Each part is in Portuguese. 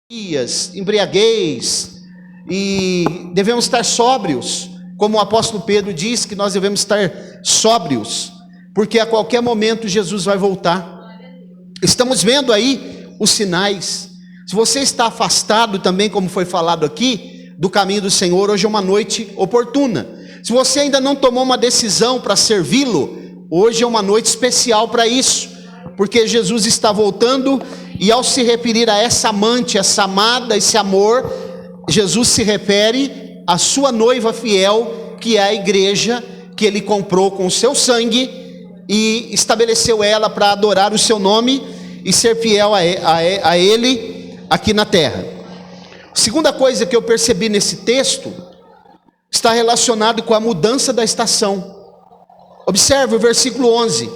embriaguez, e devemos estar sóbrios, como o apóstolo Pedro diz que nós devemos estar sóbrios, porque a qualquer momento Jesus vai voltar. Estamos vendo aí os sinais. Se você está afastado também, como foi falado aqui, do caminho do Senhor, hoje é uma noite oportuna. Se você ainda não tomou uma decisão para servi-lo, hoje é uma noite especial para isso, porque Jesus está voltando. E ao se referir a essa amante, essa amada, esse amor, Jesus se refere à sua noiva fiel, que é a igreja, que ele comprou com o seu sangue e estabeleceu ela para adorar o seu nome e ser fiel a ele aqui na terra. Segunda coisa que eu percebi nesse texto está relacionado com a mudança da estação. Observe o versículo 11: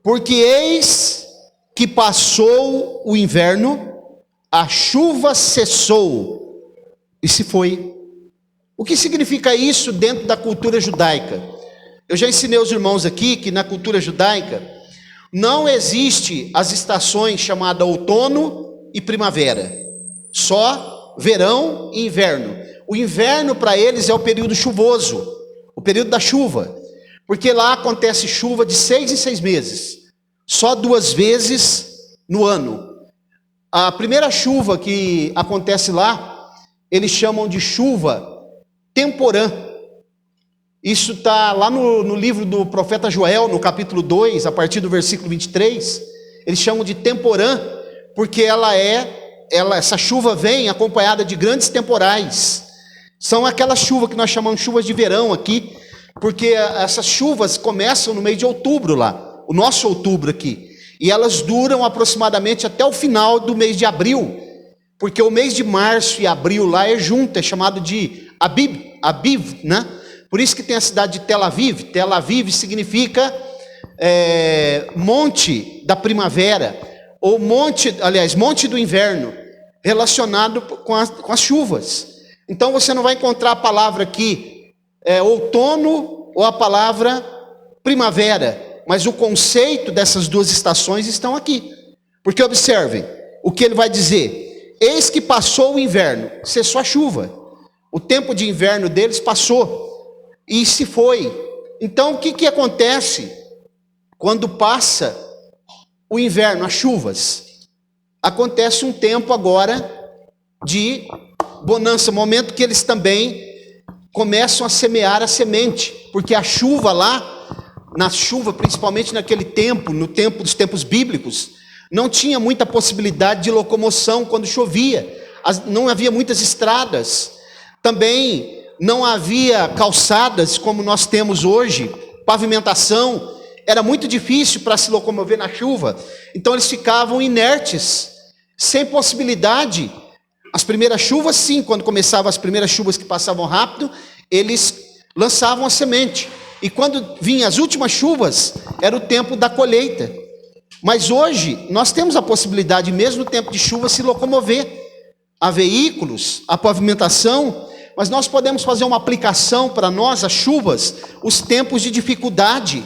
porque eis que passou o inverno, a chuva cessou e se foi. O que significa isso dentro da cultura judaica? Eu já ensinei aos irmãos aqui que na cultura judaica não existe as estações chamadas outono e primavera, só verão e inverno. O inverno para eles é o período chuvoso, o período da chuva, porque lá acontece chuva de 6 em 6 meses. Só 2 vezes no ano. A primeira chuva que acontece lá, eles chamam de chuva temporã. Isso está lá no livro do profeta Joel, no capítulo 2, a partir do versículo 23. Eles chamam de temporã, porque essa chuva vem acompanhada de grandes temporais. São aquelas chuvas que nós chamamos de chuvas de verão aqui, porque essas chuvas começam no mês de outubro lá. O nosso outubro aqui, e elas duram aproximadamente até o final do mês de abril, porque o mês de março e abril lá é junto, é chamado de Aviv, né? Por isso que tem a cidade de Tel Aviv. Tel Aviv significa monte da primavera, ou monte do inverno, relacionado com as chuvas. Então você não vai encontrar a palavra aqui outono ou a palavra primavera, mas o conceito dessas duas estações estão aqui. Porque observem o que ele vai dizer: eis que passou o inverno, cessou a chuva. O tempo de inverno deles passou e se foi. Então o que acontece quando passa o inverno, as chuvas? Acontece um tempo agora de bonança, momento que eles também começam a semear a semente, porque a chuva lá, na chuva, principalmente naquele tempo, no tempo dos tempos bíblicos, não tinha muita possibilidade de locomoção quando chovia, não havia muitas estradas, também não havia calçadas como nós temos hoje, pavimentação, era muito difícil para se locomover na chuva, então eles ficavam inertes, sem possibilidade. As primeiras chuvas, sim, quando começavam as primeiras chuvas que passavam rápido, eles lançavam a semente. E quando vinham as últimas chuvas, era o tempo da colheita. Mas hoje, nós temos a possibilidade, mesmo no tempo de chuva, se locomover. Há veículos, há pavimentação, mas nós podemos fazer uma aplicação para nós, as chuvas, os tempos de dificuldade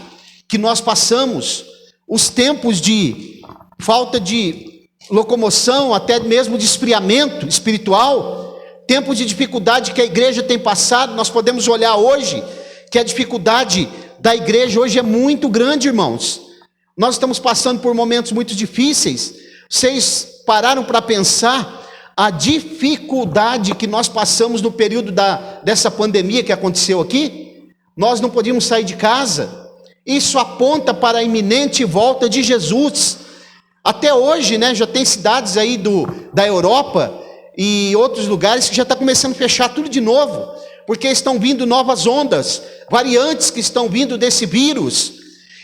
que nós passamos, os tempos de falta de locomoção, até mesmo de esfriamento espiritual, tempos de dificuldade que a igreja tem passado. Nós podemos olhar hoje que a dificuldade da igreja hoje é muito grande, irmãos. Nós estamos passando por momentos muito difíceis. Vocês pararam para pensar a dificuldade que nós passamos no período dessa pandemia que aconteceu aqui? Nós não podíamos sair de casa. Isso aponta para a iminente volta de Jesus. Até hoje, né, já tem cidades aí da Europa e outros lugares que já está começando a fechar tudo de novo, porque estão vindo novas ondas, variantes que estão vindo desse vírus.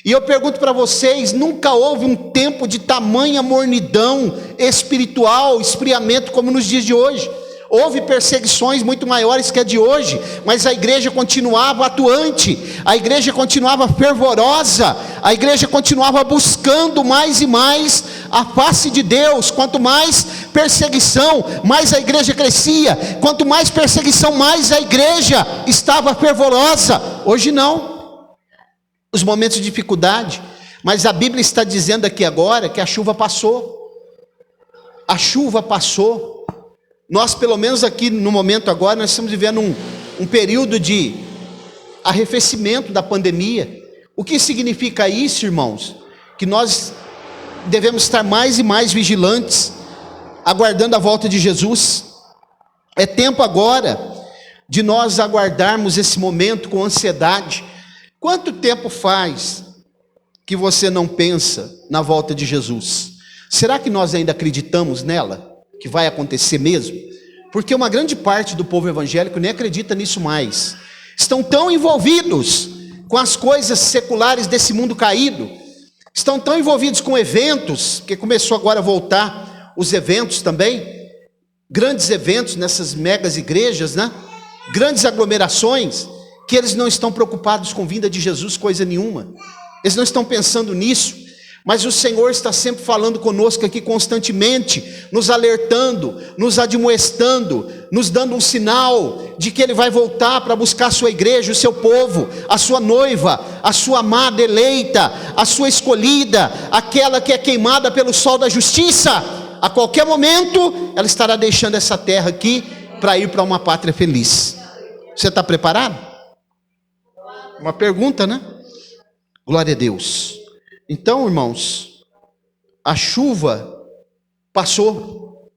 E eu pergunto para vocês, nunca houve um tempo de tamanha mornidão espiritual, esfriamento como nos dias de hoje. Houve perseguições muito maiores que a de hoje, mas a igreja continuava atuante, a igreja continuava fervorosa, a igreja continuava buscando mais e mais a face de Deus. Quanto mais perseguição, mais a igreja crescia. Quanto mais perseguição, mais a igreja estava fervorosa. Hoje não. Os momentos de dificuldade, mas a Bíblia está dizendo aqui agora que a chuva passou. A chuva passou. Nós, pelo menos aqui no momento agora, nós estamos vivendo um período de arrefecimento da pandemia. O que significa isso, irmãos? Que nós devemos estar mais e mais vigilantes, aguardando a volta de Jesus. É tempo agora de nós aguardarmos esse momento com ansiedade. Quanto tempo faz que você não pensa na volta de Jesus? Será que nós ainda acreditamos nela? Que vai acontecer mesmo? Porque uma grande parte do povo evangélico nem acredita nisso mais. Estão tão envolvidos com as coisas seculares desse mundo caído, estão tão envolvidos com eventos, que começou agora a voltar os eventos também, grandes eventos nessas megas igrejas, né? Grandes aglomerações, que eles não estão preocupados com a vinda de Jesus, coisa nenhuma. Eles não estão pensando nisso. Mas o Senhor está sempre falando conosco aqui constantemente, nos alertando, nos admoestando, nos dando um sinal de que Ele vai voltar para buscar a sua igreja, o seu povo, a sua noiva, a sua amada eleita, a sua escolhida, aquela que é queimada pelo sol da justiça. A qualquer momento, ela estará deixando essa terra aqui para ir para uma pátria feliz. Você está preparado? Uma pergunta, né? Glória a Deus. Então, irmãos, a chuva passou,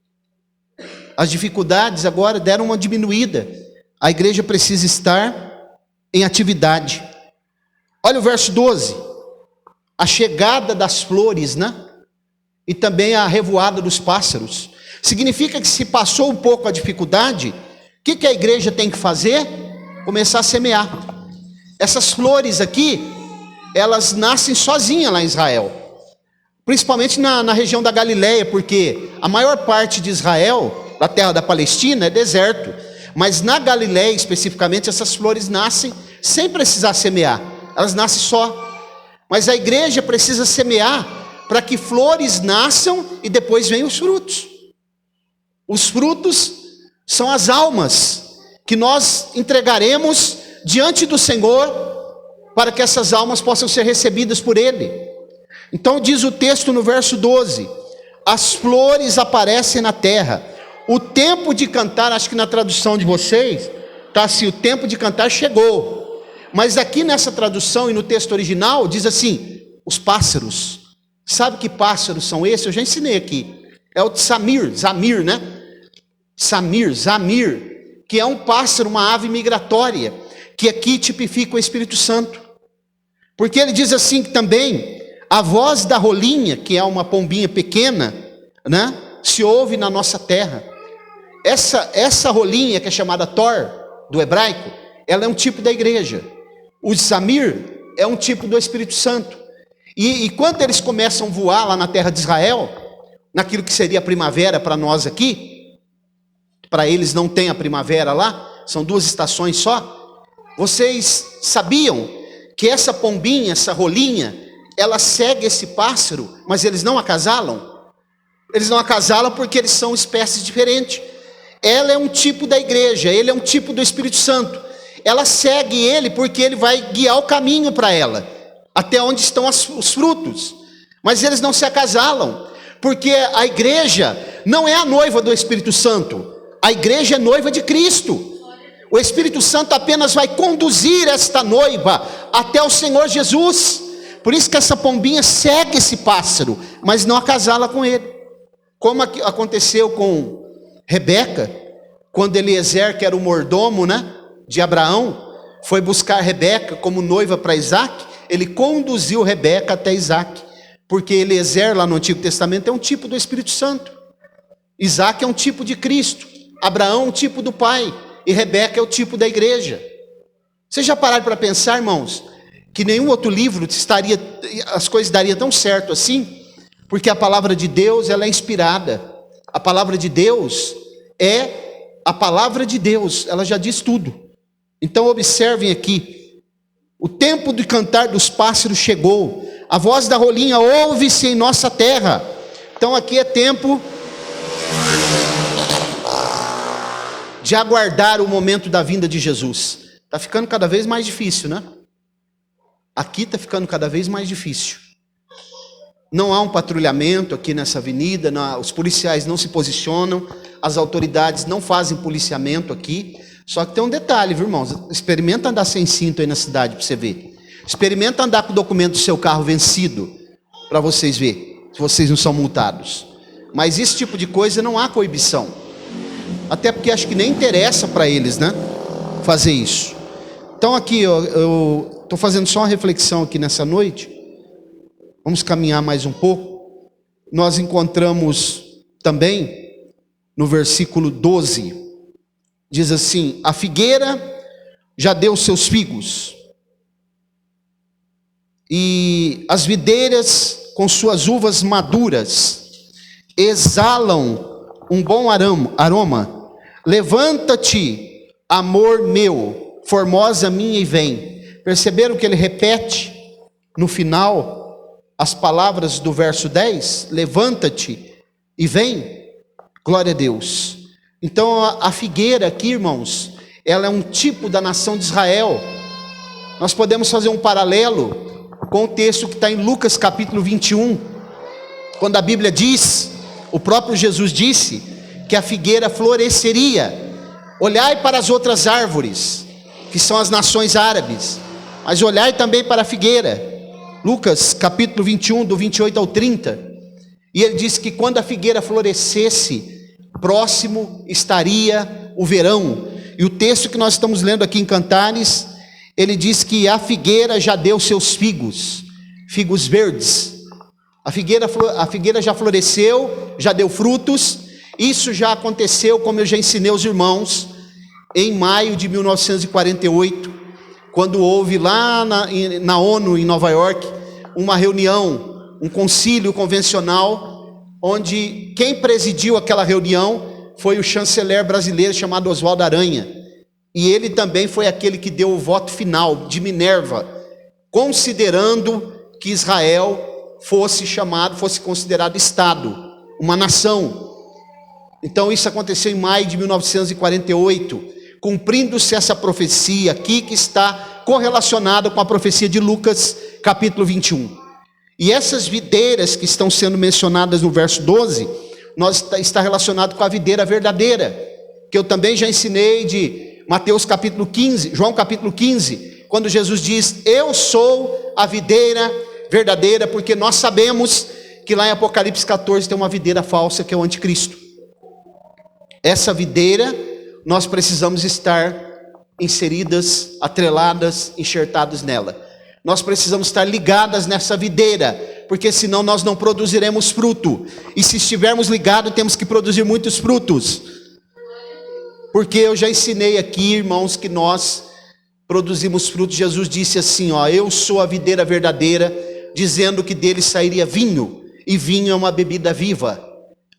as dificuldades agora deram uma diminuída, a igreja precisa estar em atividade. Olha o verso 12, a chegada das flores, né? E também a revoada dos pássaros, significa que se passou um pouco a dificuldade, o que a igreja tem que fazer? Começar a semear. Essas flores aqui, elas nascem sozinhas lá em Israel, principalmente na região da Galileia, porque a maior parte de Israel, da terra da Palestina, é deserto, mas na Galileia especificamente, essas flores nascem sem precisar semear, elas nascem só. Mas a igreja precisa semear para que flores nasçam e depois venham os frutos. Os frutos são as almas que nós entregaremos diante do Senhor, para que essas almas possam ser recebidas por Ele. Então diz o texto no verso 12, as flores aparecem na terra, o tempo de cantar, acho que na tradução de vocês, está assim, o tempo de cantar chegou, mas aqui nessa tradução e no texto original, diz assim, os pássaros. Sabe que pássaros são esses? Eu já ensinei aqui, é o zamir, né? Zamir, que é um pássaro, uma ave migratória, que aqui tipifica o Espírito Santo. Porque ele diz assim que também, a voz da rolinha, que é uma pombinha pequena, né, se ouve na nossa terra. Essa rolinha, que é chamada Tor, do hebraico, ela é um tipo da igreja. O Zamir é um tipo do Espírito Santo. E quando eles começam a voar lá na terra de Israel, naquilo que seria a primavera para nós aqui, para eles não tem a primavera lá, são 2 estações só. Vocês sabiam que essa pombinha, essa rolinha, ela segue esse pássaro, mas eles não acasalam? Eles não acasalam porque eles são espécies diferentes. Ela é um tipo da igreja, ele é um tipo do Espírito Santo. Ela segue ele porque ele vai guiar o caminho para ela, até onde estão os frutos. Mas eles não se acasalam, porque a igreja não é a noiva do Espírito Santo, a igreja é noiva de Cristo. O Espírito Santo apenas vai conduzir esta noiva até o Senhor Jesus. Por isso que essa pombinha segue esse pássaro, mas não acasala com ele. Como aconteceu com Rebeca, quando Eliezer, que era o mordomo, né, de Abraão, foi buscar Rebeca como noiva para Isaac, ele conduziu Rebeca até Isaac. Porque Eliezer, lá no Antigo Testamento, é um tipo do Espírito Santo. Isaac é um tipo de Cristo. Abraão é um tipo do Pai. E Rebeca é o tipo da igreja. Vocês já pararam para pensar, irmãos, que nenhum outro livro as coisas dariam tão certo assim? Porque a palavra de Deus, ela é inspirada. A palavra de Deus é a palavra de Deus, ela já diz tudo. Então observem aqui, o tempo de cantar dos pássaros chegou, a voz da rolinha ouve-se em nossa terra. Então aqui é tempo de aguardar o momento da vinda de Jesus. Está ficando cada vez mais difícil, né? Aqui está ficando cada vez mais difícil. Não há um patrulhamento aqui nessa avenida, os policiais não se posicionam, as autoridades não fazem policiamento aqui. Só que tem um detalhe, viu, irmãos? Experimenta andar sem cinto aí na cidade para você ver. Experimenta andar com o documento do seu carro vencido, para vocês verem, se vocês não são multados. Mas esse tipo de coisa não há coibição. Até porque acho que nem interessa para eles, né, fazer isso. Então aqui, eu estou fazendo só uma reflexão aqui nessa noite. Vamos caminhar mais um pouco. Nós encontramos também no versículo 12, diz assim: a figueira já deu seus figos, e as videiras com suas uvas maduras exalam um bom aroma. Levanta-te, amor meu, formosa minha, e vem. Perceberam que ele repete no final as palavras do verso 10, levanta-te e vem. Glória a Deus. Então a figueira aqui, irmãos, ela é um tipo da nação de Israel. Nós podemos fazer um paralelo com o texto que está em Lucas capítulo 21, quando a Bíblia diz, o próprio Jesus disse, que a figueira floresceria. Olhai para as outras árvores, que são as nações árabes, mas olhai também para a figueira. Lucas capítulo 21, do 28 ao 30, e ele diz que quando a figueira florescesse, próximo estaria o verão. E o texto que nós estamos lendo aqui em Cantares, ele diz que a figueira já deu seus figos, figos verdes. A figueira já floresceu, já deu frutos. Isso já aconteceu, como eu já ensinei aos irmãos, em maio de 1948, quando houve lá na ONU, em Nova York, uma reunião, um concílio convencional, onde quem presidiu aquela reunião foi o chanceler brasileiro chamado Oswaldo Aranha. E ele também foi aquele que deu o voto final de Minerva, considerando que Israel fosse considerado Estado, uma nação. Então isso aconteceu em maio de 1948, cumprindo-se essa profecia aqui, que está correlacionada com a profecia de Lucas capítulo 21. E essas videiras que estão sendo mencionadas no verso 12, está relacionado com a videira verdadeira, que eu também já ensinei de Mateus capítulo 15, João capítulo 15, quando Jesus diz, eu sou a videira verdadeira, porque nós sabemos que lá em Apocalipse 14 tem uma videira falsa, que é o anticristo. Essa videira, nós precisamos estar inseridas, atreladas, enxertadas nela. Nós precisamos estar ligadas nessa videira, porque senão nós não produziremos fruto. E se estivermos ligados, temos que produzir muitos frutos. Porque eu já ensinei aqui, irmãos, que nós produzimos frutos. Jesus disse assim, eu sou a videira verdadeira, dizendo que dele sairia vinho. E vinho é uma bebida viva.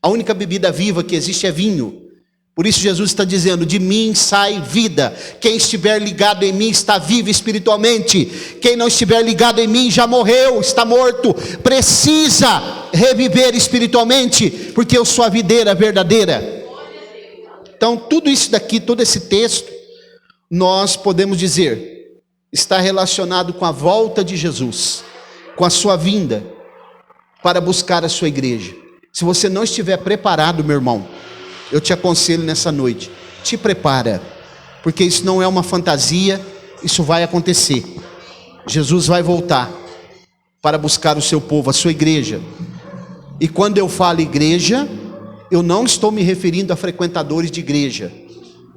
A única bebida viva que existe é vinho. Por isso Jesus está dizendo, de mim sai vida. Quem estiver ligado em mim está vivo espiritualmente. Quem não estiver ligado em mim já morreu, está morto. Precisa reviver espiritualmente, porque eu sou a videira verdadeira. Então tudo isso daqui, todo esse texto, nós podemos dizer, está relacionado com a volta de Jesus, com a sua vinda, para buscar a sua igreja. Se você não estiver preparado, meu irmão, eu te aconselho nessa noite, te prepara, porque isso não é uma fantasia, isso vai acontecer. Jesus vai voltar para buscar o seu povo, a sua igreja. E quando eu falo igreja, eu não estou me referindo a frequentadores de igreja,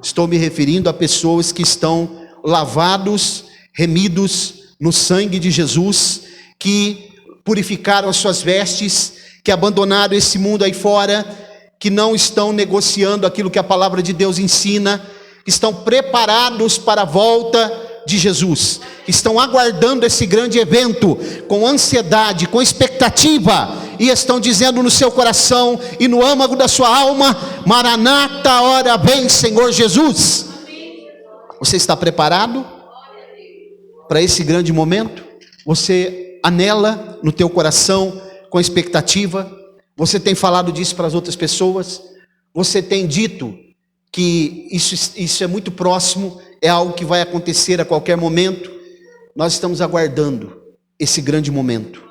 estou me referindo a pessoas que estão lavados, remidos no sangue de Jesus, que purificaram as suas vestes, que abandonaram esse mundo aí fora, que não estão negociando aquilo que a palavra de Deus ensina, estão preparados para a volta de Jesus, estão aguardando esse grande evento com ansiedade, com expectativa, e estão dizendo no seu coração e no âmago da sua alma, Maranata, ora vem Senhor Jesus. Você está preparado para esse grande momento? Você anela no teu coração com expectativa? Você tem falado disso para as outras pessoas? Você tem dito que isso é muito próximo, é algo que vai acontecer a qualquer momento? Nós estamos aguardando esse grande momento.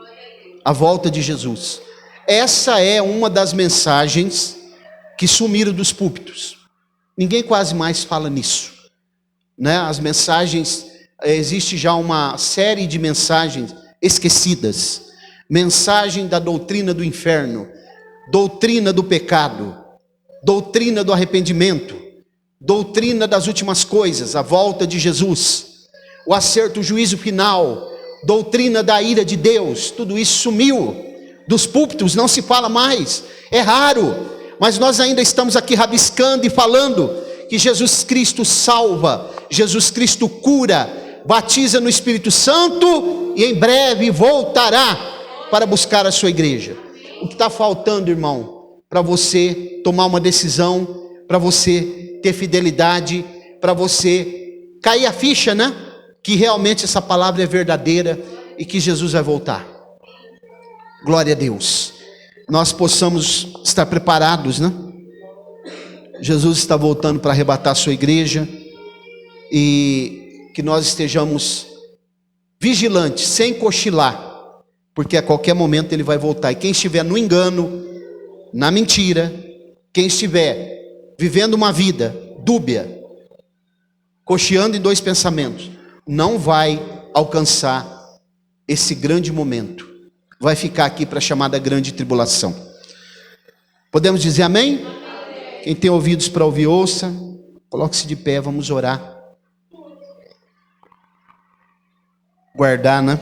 a volta de Jesus. Essa é uma das mensagens que sumiram dos púlpitos. Ninguém quase mais fala nisso, né? As mensagens, existe já uma série de mensagens esquecidas. Mensagem da doutrina do inferno, doutrina do pecado, doutrina do arrependimento, doutrina das últimas coisas, a volta de Jesus, o acerto, o juízo final, doutrina da ira de Deus. Tudo isso sumiu dos púlpitos, não se fala mais, é raro, mas nós ainda estamos aqui rabiscando e falando que Jesus Cristo salva, Jesus Cristo cura, batiza no Espírito Santo e em breve voltará para buscar a sua igreja. O que está faltando, irmão, para você tomar uma decisão, para você ter fidelidade, para você cair a ficha, né? Que realmente essa palavra é verdadeira e que Jesus vai voltar. Glória a Deus. Nós possamos estar preparados, né? Jesus está voltando para arrebatar a sua igreja, e que nós estejamos vigilantes, sem cochilar, porque a qualquer momento ele vai voltar. E quem estiver no engano, na mentira, quem estiver vivendo uma vida dúbia, cocheando em dois pensamentos, não vai alcançar esse grande momento, vai ficar aqui para a chamada grande tribulação. Podemos dizer amém? Quem tem ouvidos para ouvir, ouça. Coloque-se de pé, vamos orar. Guardar, né?